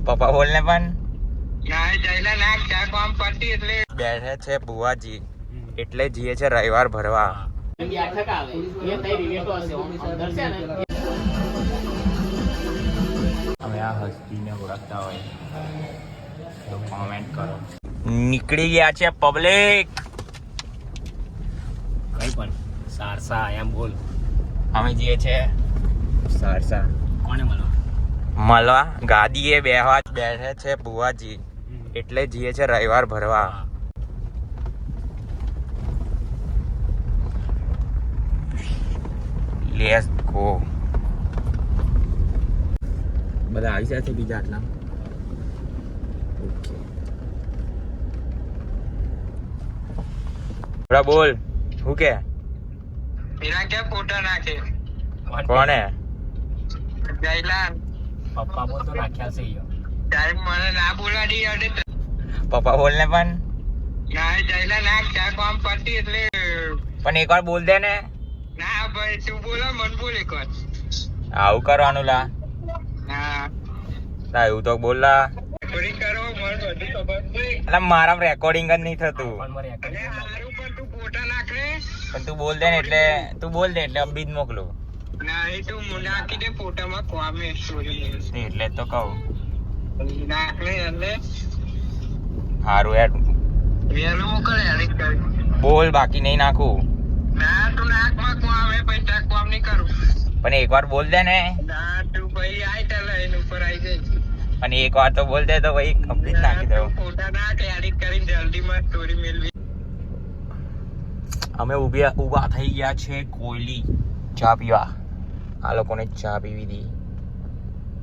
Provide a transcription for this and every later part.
પપ્પા બોલ ને પણ બેઠે છે બુવાજી એટલે જઈએ છે રવિવાર ભરવા. હવે આ હસ્તીને ઓળખતા હોય તો કોમેન્ટ કરો. નીકળી ગયા છે પબ્લિક. કઈ પણ સારસા એમ બોલ. અમે જઈએ છે સારસા. કોને મળવા ગાદીએ બેહવા બેઠે છે બુવાજી એટલે જઈએ છે રવિવાર ભરવા. Let's go. બધા આવી જાય છે બીજા આટલા. ઓકે બરા બોલ શું કે એના ક્યાં ફોટા નાખે? કોને? જયલાલ પપ્પા બોલ તો નાખ્યા છે યો. સાહેબ મને ના બોલાડી અડે પપ્પા બોલ ને પણ. ના જયલાલ નાખ ચા કામ પડતી એટલે પણ એકવાર બોલ દે ને. ના ભાઈ તું બોલો મન બોલ એક વાર. આવું કરવાનું લા. હા લા એવું તો બોલ લા. થોડી કરો મને બધું ખબર છે. એટલે મારા રેકોર્ડિંગ જ નહીં થતું. અરે હારું પણ તું ફોટા નાખ રે. પણ તું બોલ દે ને એટલે તું બોલ દે એટલે અબી જ મોકલું. ના એ તું નાખી દે ફોટામાં કોમે સ્ટોરી એટલે જ તો કહું. નાખ રે એટલે હારું યાર વેલો મોકલ એડિટ કરી. બોલ બાકી નહીં નાખું. ના તું નાખમાં કોમે પૈસા કોમ નહીં કરું. પણ એકવાર બોલ દે ને. ના તું ભાઈ આય ચાલ એની ઉપર આવી જાય. અને એકવાર તો બોલ દે તો ભાઈ કમ્પ્લીટ નાખી દઉં. ફોટા નાખ એડિટ કરીને જલ્દીમાં સ્ટોરી મેળવી. અમે ઊભા થઈ ગયા છે કોયલી ચા પીવા. આ લોકોને ચા પીવી હતી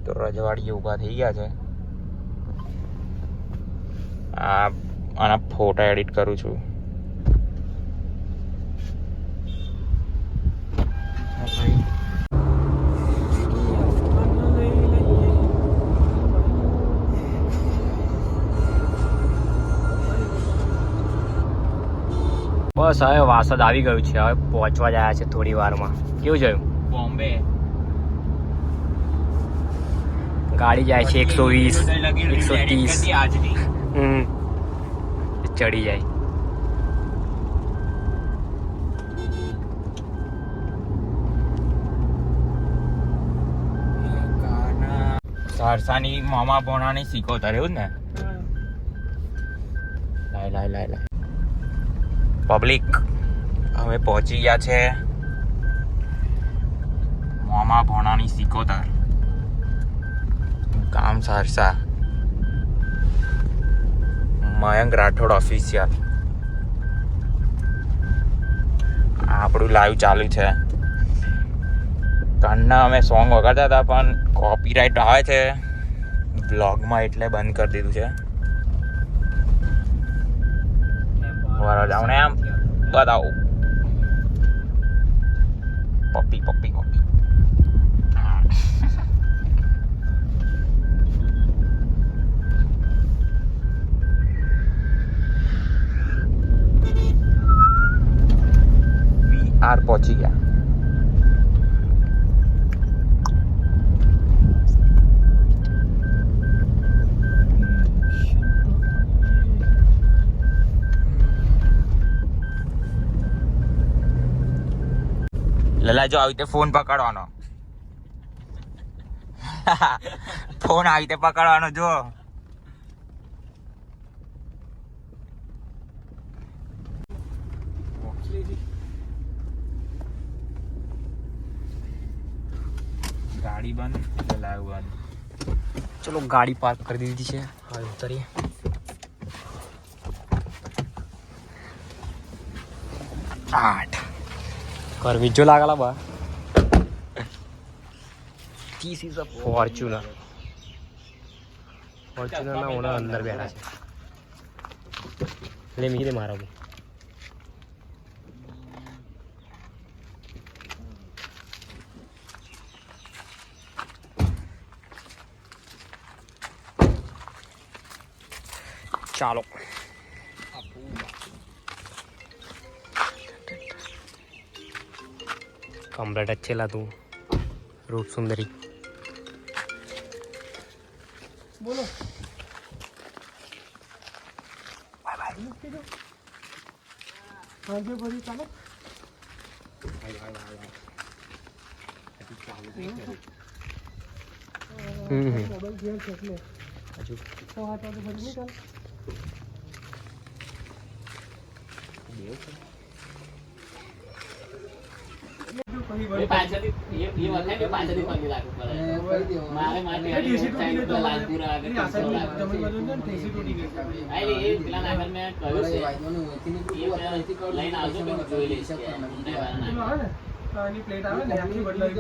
તો રજવાડીએ ઊભા થઈ ગયા છે. આના ફોટા એડિટ કરું છું. બસ હવે વાસદ આવી ગયું છે. હવે પહોંચવા જ આવ્યા છે થોડી વારમાં. કેવું જોયું? બોમ્બે ગાડી જાય છે 120 130. આજની ચડી જાય. સારસાની મામા ભોણાની સિકોતર એવું ને. લાય પબ્લિક હવે પહોંચી ગયા છે મામા ભોણાની સિકોતર. ગામ સારસા. મયંક રાઠોડ ઓફિશિયલ. આપણું લાઈવ ચાલુ છે. કાલના અમે સોંગ વગાડતા હતા પણ કોપીરાઇટ આવે છે બ્લોગમાં એટલે બંધ કરી દીધું છે. બરાબર જાવ ને આમ બતાવો. પપ્પી આર પહોંચી ગયા. લલા જો આવી રીતે ફોન પકડવાનો. ફોન આવી રીતે પકડવાનો જો. ગાડી બંધ લાવ બંધ. ચલો ગાડી પાર્ક કરી દીધી છે. હવે ઉતરીએ. આઠ કરવી જો લાગલા બા. This is a Fortuner. Fortuner ના ઓનર અંદર બેઠા છે. લે મીરે મારા બો. ચાલો કમ્પ્લીટ જ છેલા તું રૂપ સુંદરી. બોલો આજે ભરી ચાલો મોબાઈલ ઘેર છે એટલે હજુ 6-8 વાગે ભરી નહીં ચાલ એની પ્લેટ આવે ને આખી બદલાવી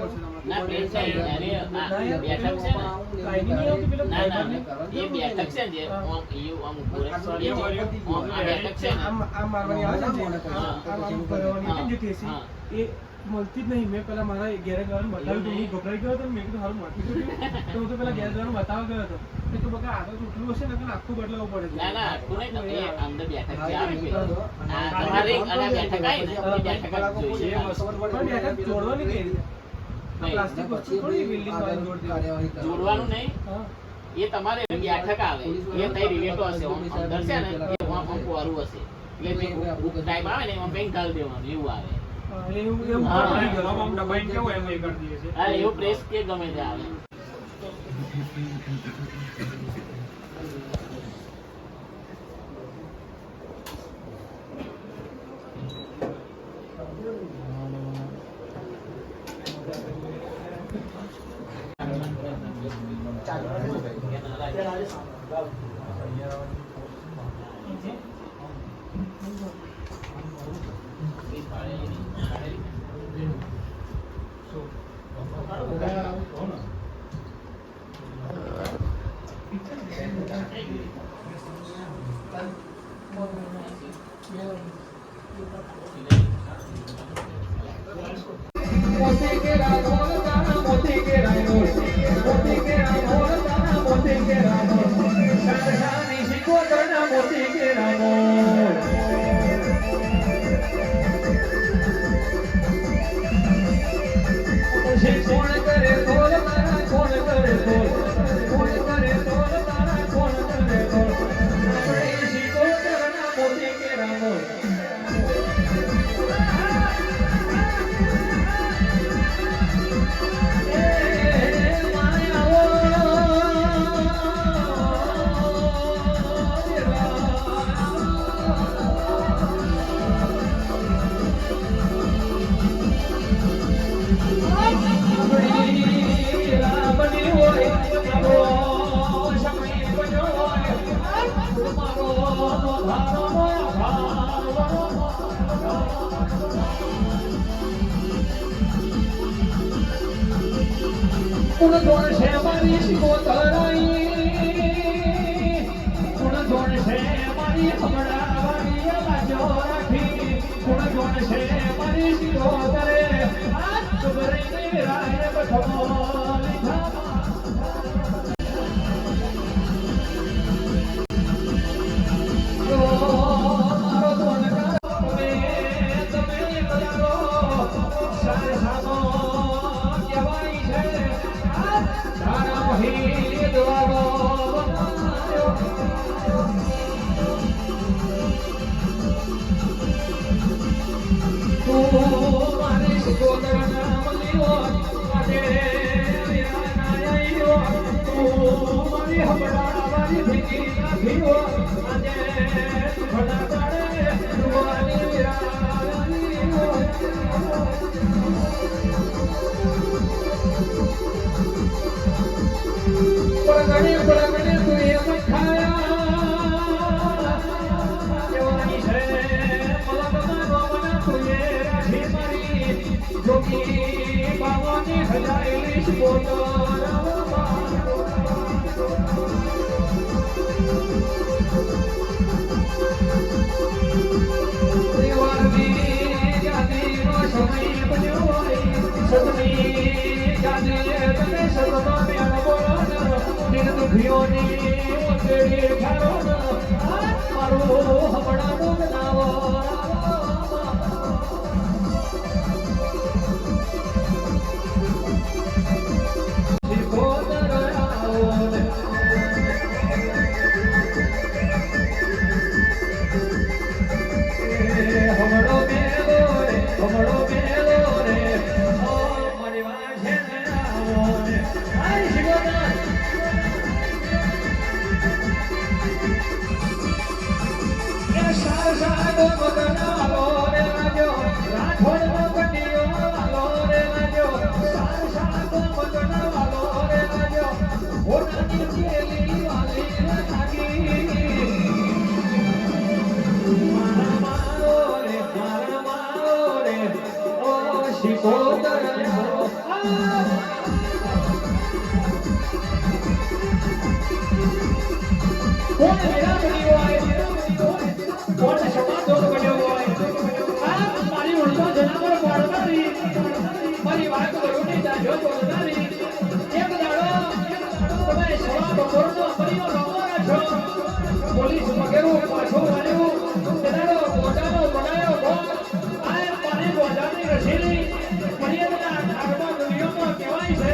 પડશે આમ મારવાની આવે છે એ મળતી જ નહીં મેં પેલા મારા ઘેરે જવાનું બતાવ્યું હું ગભરાઈ ગયો હતો મેં કીધું સારું માથું તો હું તો પેલા ઘેર જવાનું બતાવવા ગયો હતો કે તું બકા આગળ ઉઠલું હશે ને આખું બદલાવવું પડે બેઠક જોડવાની કઈ રીતે પ્લાસ્ટિક વસ્તુ થોડી બિલ્ડિંગ વાળી જોડવાનું નહીં એ તમારે બેઠક આવે એ તઈ રિલેટો હશે અંદર છે ને એ વહાં પંપ વાળું હશે એટલે ગ્રુપ ટાઈપ આવે ને એમાં પેન્ટ ડાલ દેવાનું એવું આવે એવું પ્રેસ કે ગમે તે આવે કોણ મેરા બન્યો હોય કોણ સમાધો બન્યો હોય આ મારી ઉલટો જનાવર પાડવાની મારી વાત કરોની જાજો બોલનારી એક દાડો તમે સવા બપોરનો અમરીઓ રમવા છો પોલીસ વગેરે પાછો વાળ્યો તેનારો બોટાનો બનાયો ભો આ પાણી બોજાની રસીલી મર્યાદાના આગમાં દુનિયામાં કહેવાય છે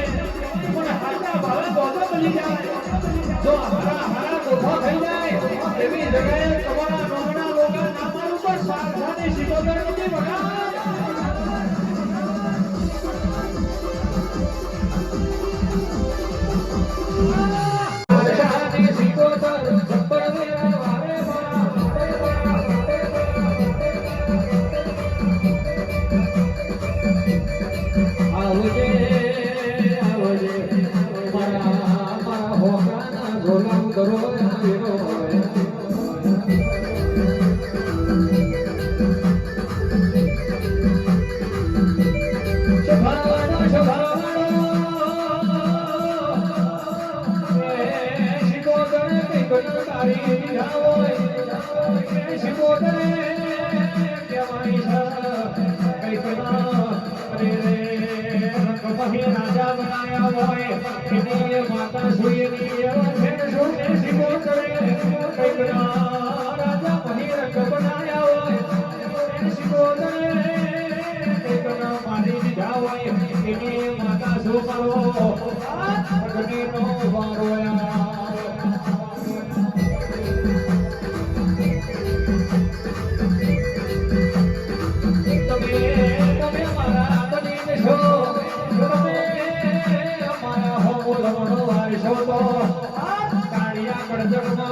પણ હાચા ભાવે બોજો બની જાય જો હારા ગોઠા થઈ જાય એવી જગ્યાએ તમારા ગામના લોકો અમારું પર સાવધાની સિકોદર નથી બગા રાજા બનાયા હોય માતા સુઈની રાજા પહીરક બનાયા હોય મારી દીધા હોય એની માતા શું કરો અગ્નિનો વારોયા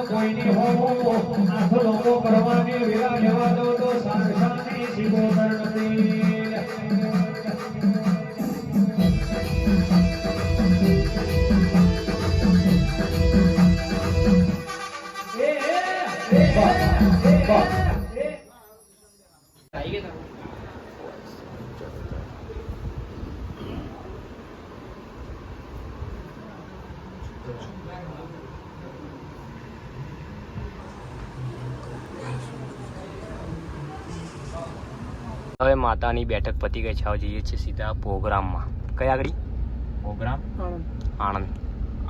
કોઈની હો આખો લોકો કરવાની વિરા લેવા દો તો સારસાની સિકોદર નથી હવે માતાની બેઠક પતી ગઈ છે. હવે જઈએ છીએ સીધા પ્રોગ્રામમાં. કઈ આગળ? પ્રોગ્રામ આણંદ.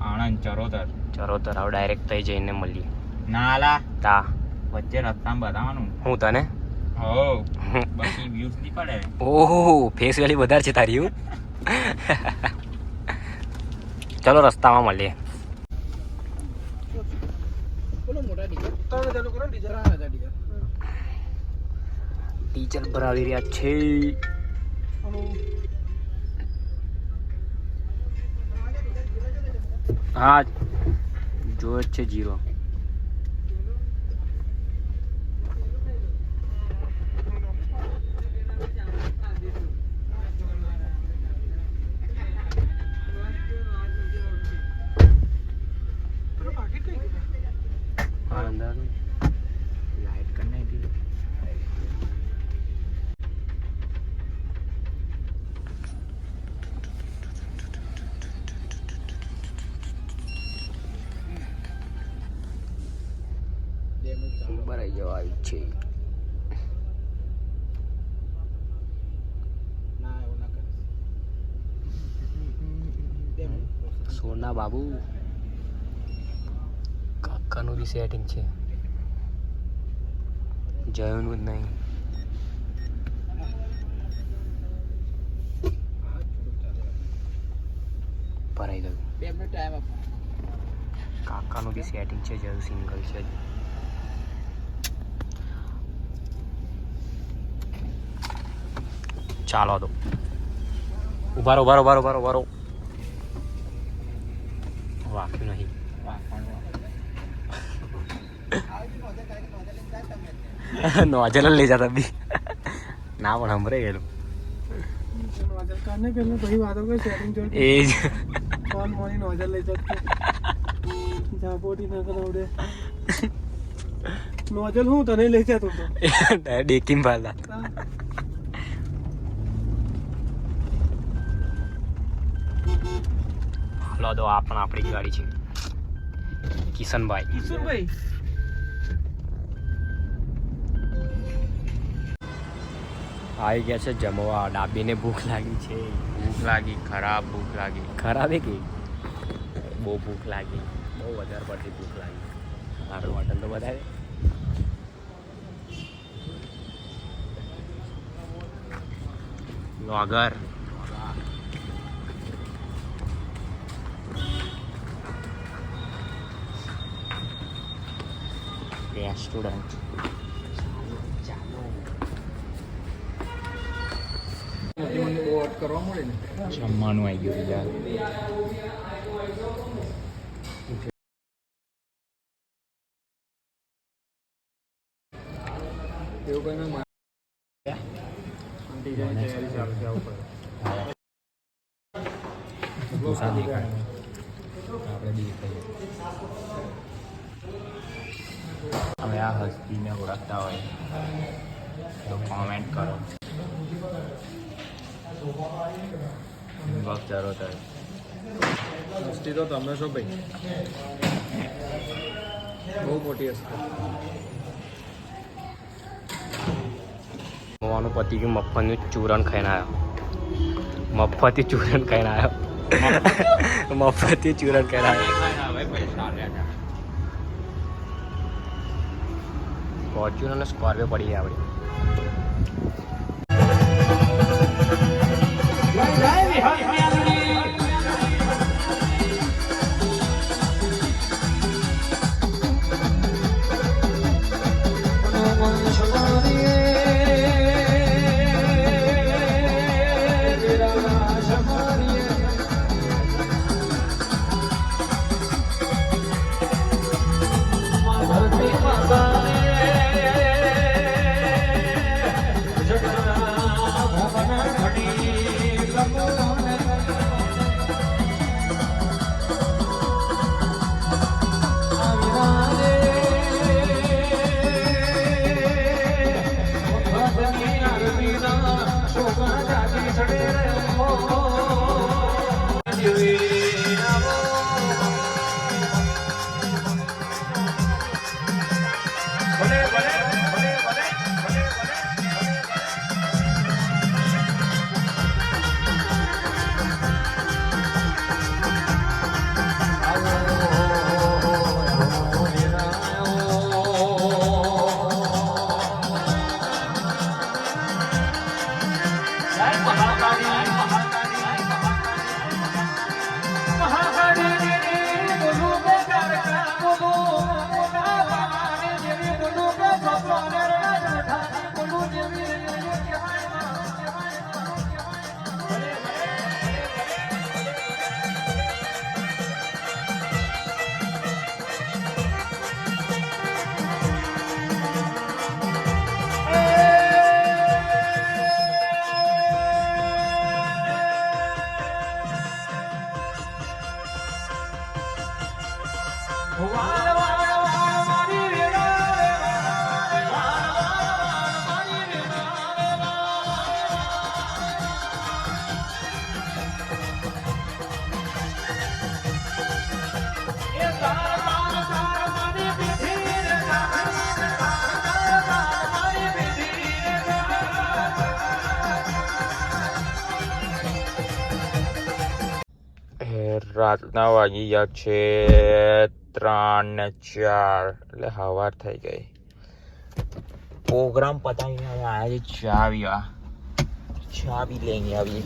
આણંદ ચરોતર. ચરોતર. હવે ડાયરેક્ટ થઈ જઈને મળીએ. નાલા તા વચ્ચે રસ્તામાં બતાવવાનું. હું તને હો બાકી વ્યૂઝ નહીં પડે. ઓહો ફેસ વેલી વધારે છે તારી એવું. ચલો રસ્તામાં મળીએ. ડીઝલ ભરાવી રહ્યા છે. હા જો છે 0. લાઈટ કરને દી. ભરાઈ જવા આવી છે. સોના બાબુ કાકાનું બી સેટિંગ છે, જયનું જ નહીં. ભરાઈ ગયું. કાકાનું બી સેટિંગ છે, જયું સિંગલ છે. ચાલો તો ઉભારો ઉભારો ઉભારો ઉભારો ઉભારો. વાક્યું નહીં. નોજલ લઈ જતા બી ના પણ હમરે ગયેલું એ જ નોજલ લઈ જતો નોજલ હું તને લઈ જતો ડેકીમ ભાલા. હાલો તો આ પણ આપણી ગાડી છે. કિશનભાઈ. કિશોરભાઈ આવી ગયા છે જમવા. ડાબીને ભૂખ લાગી છે. ભૂખ લાગી, ખરાબ ભૂખ લાગી. ખરાબ એ કે બહુ ભૂખ લાગી, બહુ વધારે પડતી ભૂખ લાગી. મારું હોટલ તો બતાવે. Logger restaurant. જમવાનું આવી ગયું યાર. હવે આ હસ્તીને ઓળખતા હોય તો કોમેન્ટ કરો. ઇનબોક્સ જરૂર થાય. હસ્તી તો તમે છો ભાઈ, બહુ મોટી હસ્તી. જમવાનું પતી ગયું. મફતનું ચૂરણ ખાઈને આવ્યો. મફતી ચૂરણ ખાઈને આવ્યો. મફતી ચૂરણ ખાઈને આવ્યો. ફોર્ચ્યુનર અને સ્કોર્પિયો પડી ગયા આપણે. રાતના વાગી ગયા છે 3 ને 4, એટલે સવાર થઈ ગઈ. પ્રોગ્રામ પતાવીને હવે આવ્યા છે ચા પીવા. ચા બી લઈને આવી.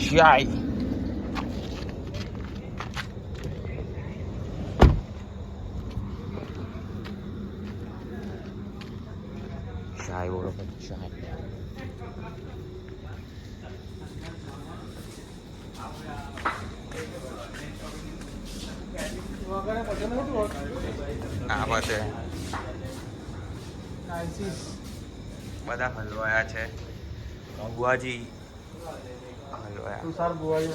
ચાય ચાય બોલો ચાય. આ બધે બધા હલવાયા છે. ગુવાજી હલવાયા. તુષાર બુવાજી